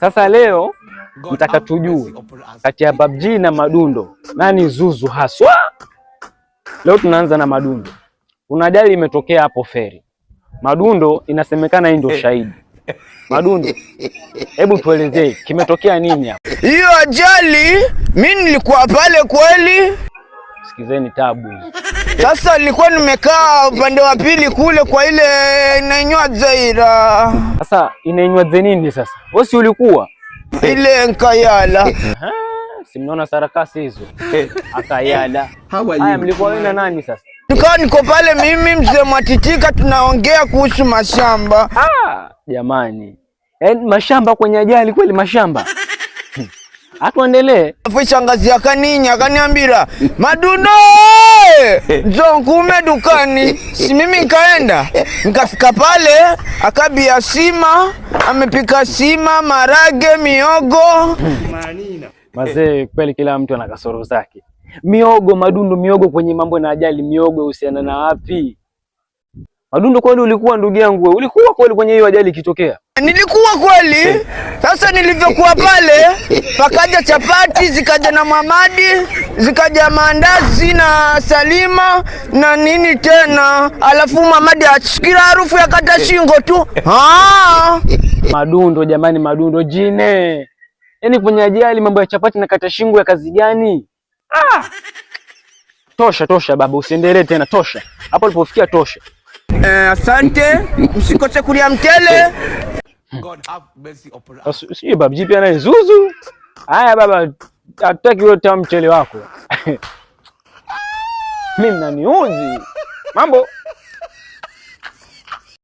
Sasa leo nataka tujue kati ya PUBG na Madundo nani zuzu haswa. Leo tunaanza na Madundo. Kuna ajali imetokea hapo feri. Madundo inasemekana hii ndio shahidi. Madundo, hebu tuelezee kimetokea nini hapo? Hiyo ajali mimi nilikuwa pale kweli. Sikizeni tabu. Sasa nilikuwa nimekaa upande wa pili kule kwa ile inainywa Zaira. Sasa inainywa nini sasa? Wewe si ulikuwa? Ile Nkayala. Si mnaona sarakasi hizo? Akayala. Haya, mlikuwa wewe na nani sasa? Niko pale mimi mzee Mwatitika tunaongea kuhusu mashamba. Jamani. Mashamba kwenye ajali kweli mashamba? Atuendelee. Afu shangazi akaninya akaniambia, "Madundo! Njoo kume dukani." Si mimi nikaenda. Nikafika pale, akabia sima, amepika sima, marage, miogo. Mazee kweli kila mtu ana kasoro zake. Miogo, Madundo, miogo kwenye mambo na ajali, miogo husiana na wapi? Madundo kweli ulikuwa ndugu yangu wewe? Ulikuwa kweli kwenye hiyo ajali ikitokea? Nilikuwa kweli. Sasa nilivyokuwa pale, pakaja chapati, zikaja na Muhamadi, zikaja maandazi na Salima na nini tena. Alafu Muhamadi asikia harufu ya kata shingo tu. Madundo jamani, Madundo jine. Yaani kwenye ajali mambo ya chapati na kata shingo ya kazi gani? Tosha baba, usiendelee tena, tosha. Hapo ulipofikia tosha. Asante, msikose kulia mtele. Sio PUBG pia naye zuzu. Haya baba, hataki wewe tamu mchele wako. Mimi naniuzi. Mambo